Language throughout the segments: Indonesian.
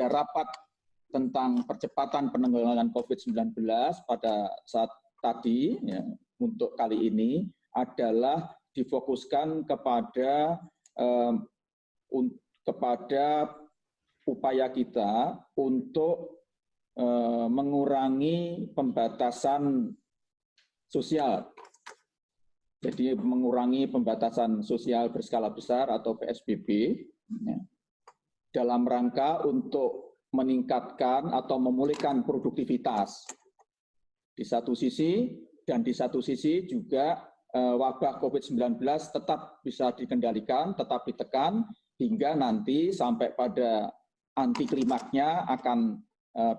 rapat tentang percepatan penanggulangan COVID-19 pada saat tadi ya, untuk kali ini adalah difokuskan kepada upaya kita untuk mengurangi pembatasan sosial. Jadi mengurangi pembatasan sosial berskala besar atau PSBB ya, dalam rangka untuk meningkatkan atau memulihkan produktivitas di satu sisi, dan di satu sisi juga wabah COVID-19 tetap bisa dikendalikan, tetap ditekan, hingga nanti sampai pada anti klimaknya akan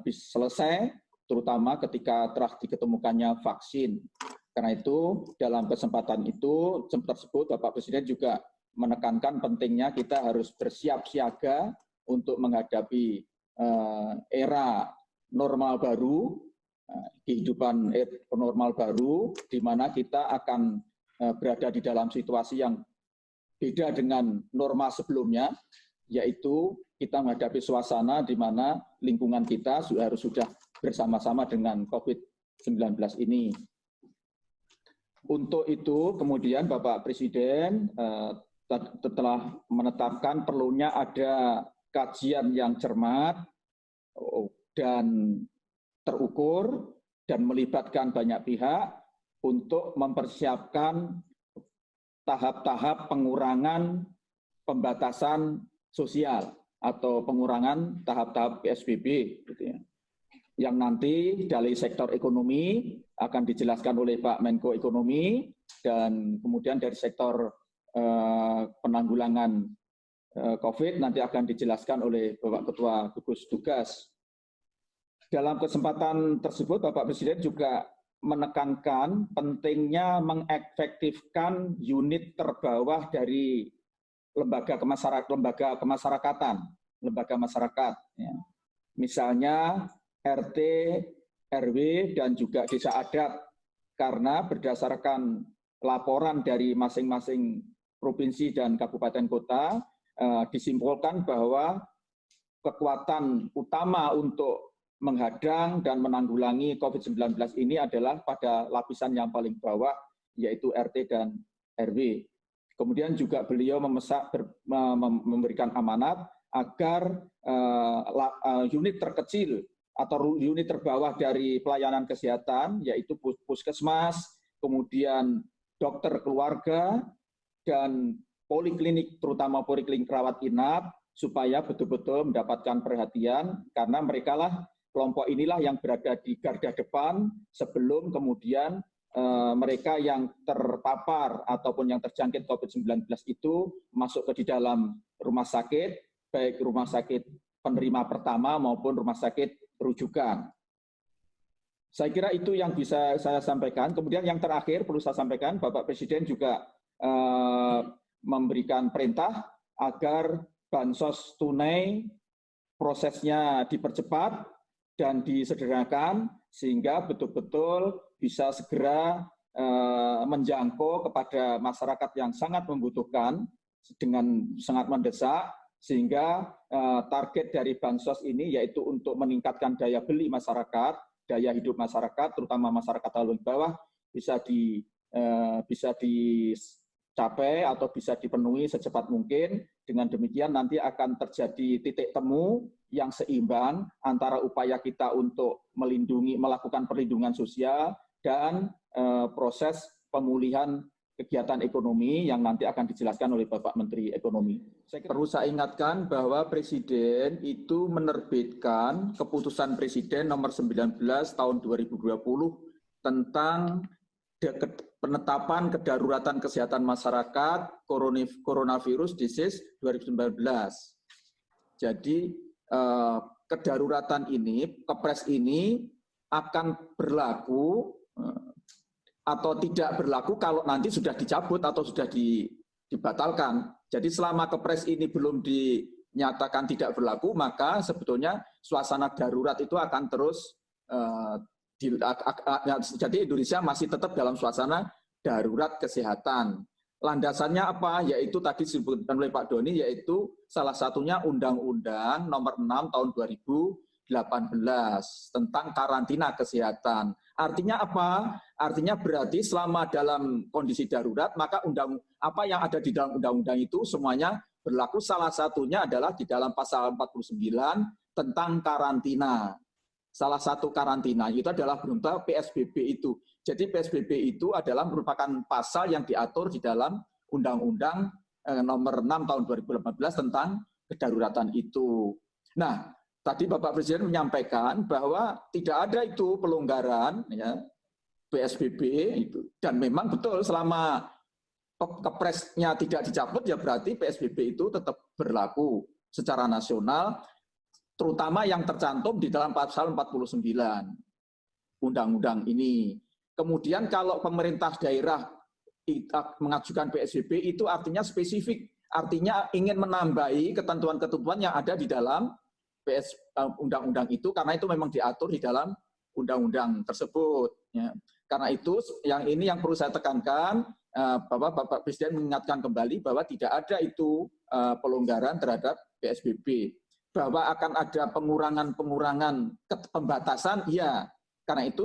bisa selesai, terutama ketika telah diketemukannya vaksin. Karena itu, dalam kesempatan itu tersebut, Bapak Presiden juga menekankan pentingnya kita harus bersiap siaga untuk menghadapi era normal baru, kehidupan normal baru, di mana kita akan berada di dalam situasi yang beda dengan norma sebelumnya, yaitu kita menghadapi suasana di mana lingkungan kita harus sudah bersama-sama dengan COVID-19 ini. Untuk itu, kemudian Bapak Presiden telah menetapkan perlunya ada kajian yang cermat dan terukur dan melibatkan banyak pihak untuk mempersiapkan tahap-tahap pengurangan pembatasan sosial atau pengurangan tahap-tahap PSBB, gitu ya, yang nanti dari sektor ekonomi akan dijelaskan oleh Pak Menko Ekonomi, dan kemudian dari sektor penanggulangan COVID nanti akan dijelaskan oleh Bapak Ketua Gugus Tugas. Dalam kesempatan tersebut, Bapak Presiden juga menekankan pentingnya mengefektifkan unit terbawah dari lembaga kemasyarakatan, lembaga masyarakat. Ya. Misalnya RT, RW, dan juga desa adat, karena berdasarkan laporan dari masing-masing provinsi dan kabupaten kota, disimpulkan bahwa kekuatan utama untuk menghadang dan menanggulangi COVID-19 ini adalah pada lapisan yang paling bawah, yaitu RT dan RW. Kemudian juga beliau memberikan amanat agar unit terkecil atau unit terbawah dari pelayanan kesehatan, yaitu puskesmas, kemudian dokter keluarga, dan poliklinik, terutama poliklinik rawat inap, supaya betul-betul mendapatkan perhatian, karena mereka lah, kelompok inilah yang berada di garda depan sebelum kemudian mereka yang terpapar ataupun yang terjangkit COVID-19 itu masuk ke di dalam rumah sakit, baik rumah sakit penerima pertama maupun rumah sakit rujukan. Saya kira itu yang bisa saya sampaikan. Kemudian yang terakhir perlu saya sampaikan, Bapak Presiden juga memberikan perintah agar bansos tunai prosesnya dipercepat dan disederhanakan sehingga betul-betul bisa segera menjangkau kepada masyarakat yang sangat membutuhkan dengan sangat mendesak, sehingga target dari bansos ini yaitu untuk meningkatkan daya beli masyarakat, daya hidup masyarakat, terutama masyarakat paling bawah, bisa dicapai atau bisa dipenuhi secepat mungkin. Dengan demikian nanti akan terjadi titik temu yang seimbang antara upaya kita untuk melakukan perlindungan sosial dan proses pemulihan kegiatan ekonomi yang nanti akan dijelaskan oleh Bapak Menteri Ekonomi. Perlu saya ingatkan bahwa Presiden itu menerbitkan keputusan Presiden nomor 19 tahun 2020 tentang penetapan kedaruratan kesehatan masyarakat coronavirus disease 2019. Jadi kedaruratan ini, kepres ini akan berlaku atau tidak berlaku kalau nanti sudah dicabut atau sudah dibatalkan. Jadi selama kepres ini belum dinyatakan tidak berlaku, maka sebetulnya suasana darurat itu akan terus jadi Indonesia masih tetap dalam suasana darurat kesehatan. Landasannya apa? Yaitu tadi disebutkan oleh Pak Doni, yaitu salah satunya Undang-Undang Nomor 6 Tahun 2018 tentang karantina kesehatan. Artinya apa? Artinya berarti selama dalam kondisi darurat, maka apa yang ada di dalam undang-undang itu semuanya berlaku. Salah satunya adalah di dalam pasal 49 tentang karantina. Salah satu karantina itu adalah berupa PSBB itu. Jadi PSBB itu adalah merupakan pasal yang diatur di dalam Undang-Undang Nomor 6 Tahun 2018 tentang kedaruratan itu. Nah, tadi Bapak Presiden menyampaikan bahwa tidak ada itu pelonggaran ya, PSBB itu. Dan memang betul selama kepresnya tidak dicabut ya berarti PSBB itu tetap berlaku secara nasional, terutama yang tercantum di dalam pasal 49 undang-undang ini. Kemudian kalau pemerintah daerah mengajukan PSBB itu artinya spesifik, artinya ingin menambahi ketentuan-ketentuan yang ada di dalam undang-undang itu, karena itu memang diatur di dalam undang-undang tersebut. Ya. Karena itu yang perlu saya tekankan, Bapak Presiden mengingatkan kembali bahwa tidak ada itu pelonggaran terhadap PSBB. Bahwa akan ada pengurangan pembatasan, ya. Karena itu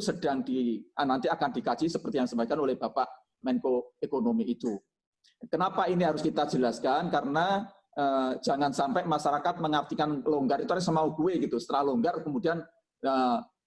nanti akan dikaji seperti yang disampaikan oleh Bapak Menko Ekonomi itu. Kenapa ini harus kita jelaskan? Karena jangan sampai masyarakat mengartikan longgar itu harus semau gue gitu. Setelah longgar kemudian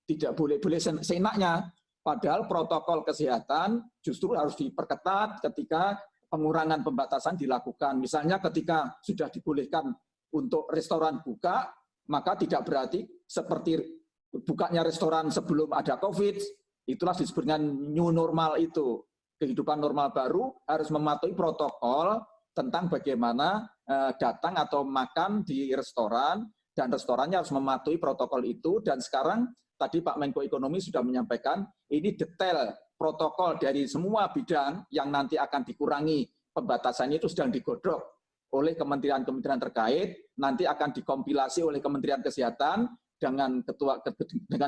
tidak boleh seenaknya. Padahal protokol kesehatan justru harus diperketat ketika pengurangan pembatasan dilakukan. Misalnya ketika sudah dibolehkan untuk restoran buka, maka tidak berarti seperti bukanya restoran sebelum ada COVID, itulah disebut dengan new normal itu. Kehidupan normal baru harus mematuhi protokol tentang bagaimana datang atau makan di restoran, dan restorannya harus mematuhi protokol itu. Dan sekarang tadi Pak Menko Ekonomi sudah menyampaikan, ini detail protokol dari semua bidang yang nanti akan dikurangi pembatasannya itu sedang digodok oleh kementerian-kementerian terkait, nanti akan dikompilasi oleh Kementerian Kesehatan dengan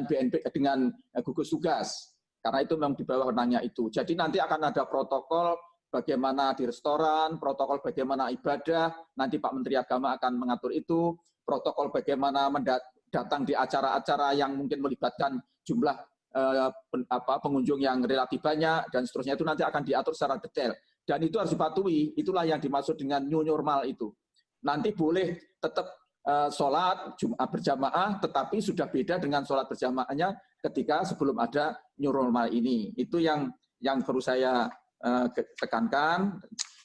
BNP, dengan gugus tugas. Karena itu memang di bawah wewenangnya itu. Jadi nanti akan ada protokol bagaimana di restoran, protokol bagaimana ibadah, nanti Pak Menteri Agama akan mengatur itu, protokol bagaimana datang di acara-acara yang mungkin melibatkan jumlah pengunjung yang relatif banyak, dan seterusnya itu nanti akan diatur secara detail. Dan itu harus dipatuhi, itulah yang dimaksud dengan new normal itu. Nanti boleh tetap sholat Jumat berjamaah, tetapi sudah beda dengan sholat berjamaahnya ketika sebelum ada new normal ini. Itu yang perlu saya tekankan.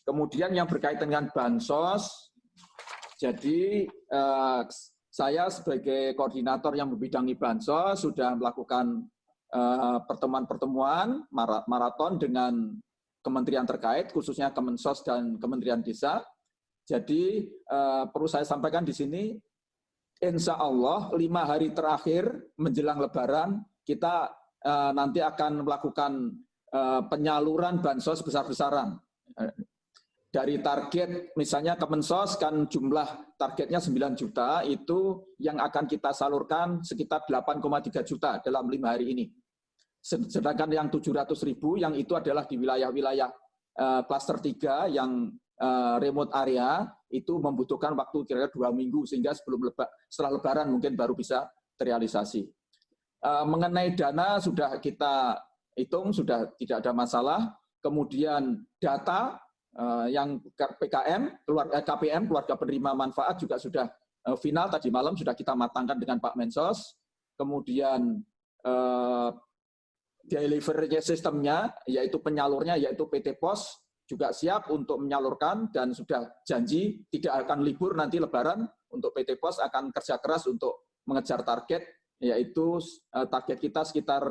Kemudian yang berkaitan dengan bansos, jadi saya sebagai koordinator yang membidangi bansos sudah melakukan pertemuan-pertemuan maraton dengan kementerian terkait, khususnya Kemensos dan Kementerian Desa. Jadi perlu saya sampaikan di sini, insya Allah 5 hari terakhir menjelang Lebaran kita nanti akan melakukan penyaluran bansos besar-besaran. Dari target misalnya Kemensos kan jumlah targetnya 9 juta, itu yang akan kita salurkan sekitar 8,3 juta dalam 5 hari ini. Sedangkan yang 700.000 yang itu adalah di wilayah-wilayah klaster 3 yang remote area, itu membutuhkan waktu kira-kira 2 minggu, sehingga setelah Lebaran mungkin baru bisa terrealisasi. Mengenai dana sudah kita hitung, sudah tidak ada masalah. Kemudian data yang PKM, KPM, keluarga penerima manfaat juga sudah final, tadi malam sudah kita matangkan dengan Pak Mensos. Kemudian delivery sistemnya, yaitu penyalurnya, yaitu PT Pos, juga siap untuk menyalurkan dan sudah janji tidak akan libur nanti Lebaran. Untuk PT Pos akan kerja keras untuk mengejar target, yaitu target kita sekitar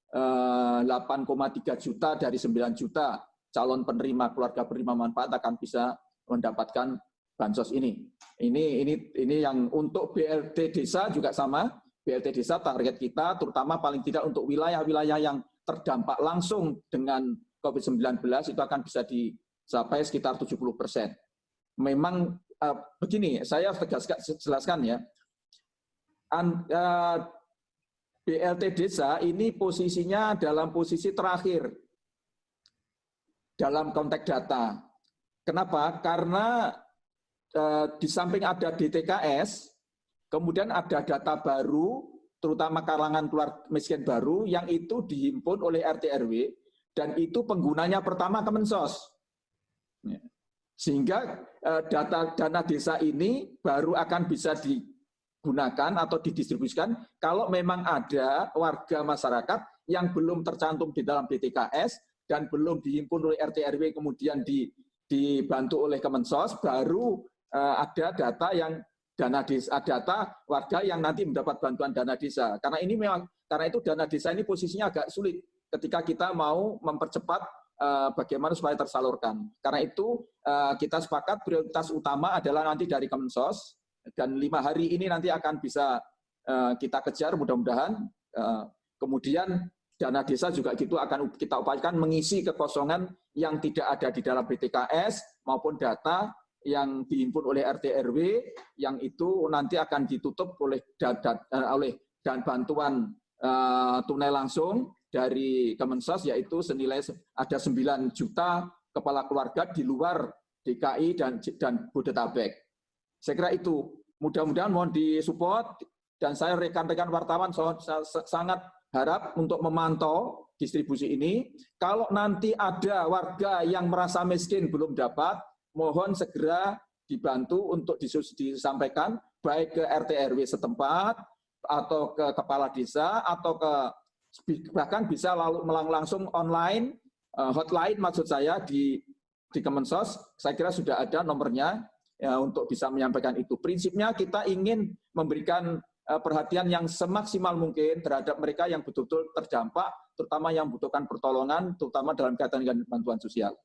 8,3 juta dari 9 juta calon penerima, keluarga penerima manfaat akan bisa mendapatkan bansos ini. Ini yang untuk BLT desa juga sama. BLT desa target kita terutama paling tidak untuk wilayah-wilayah yang terdampak langsung dengan COVID-19 itu akan bisa dicapai sekitar 70%. Memang begini, saya jelaskan ya, BLT desa ini posisinya dalam posisi terakhir dalam konteks data. Kenapa? Karena di samping ada DTKS, kemudian ada data baru, terutama kalangan keluarga miskin baru, yang itu dihimpun oleh RT RW, dan itu penggunanya pertama Kemensos. Sehingga dana desa ini baru akan bisa digunakan atau didistribusikan kalau memang ada warga masyarakat yang belum tercantum di dalam DTKS dan belum dihimpun oleh RT RW kemudian dibantu oleh Kemensos, baru ada data yang dana desa, data warga yang nanti mendapat bantuan dana desa. Karena itu dana desa ini posisinya agak sulit ketika kita mau mempercepat bagaimana supaya tersalurkan. Karena itu kita sepakat prioritas utama adalah nanti dari Kemensos, dan 5 hari ini nanti akan bisa kita kejar mudah-mudahan. Kemudian dana desa juga gitu akan kita upayakan mengisi kekosongan yang tidak ada di dalam BTKS maupun data yang dihimpun oleh RT RW yang itu nanti akan ditutup oleh dan bantuan tunai langsung dari Kemensos, yaitu senilai ada 9 juta kepala keluarga di luar DKI dan Bodetabek. Saya kira itu mudah-mudahan mohon disupport, dan saya rekan-rekan wartawan sangat harap untuk memantau distribusi ini. Kalau nanti ada warga yang merasa miskin belum dapat, mohon segera dibantu untuk disampaikan baik ke RT RW setempat atau ke kepala desa atau bahkan bisa langsung online, hotline maksud saya di Kemensos. Saya kira sudah ada nomornya ya, untuk bisa menyampaikan itu. Prinsipnya kita ingin memberikan perhatian yang semaksimal mungkin terhadap mereka yang betul-betul terdampak, terutama yang membutuhkan pertolongan, terutama dalam kaitan dengan bantuan sosial.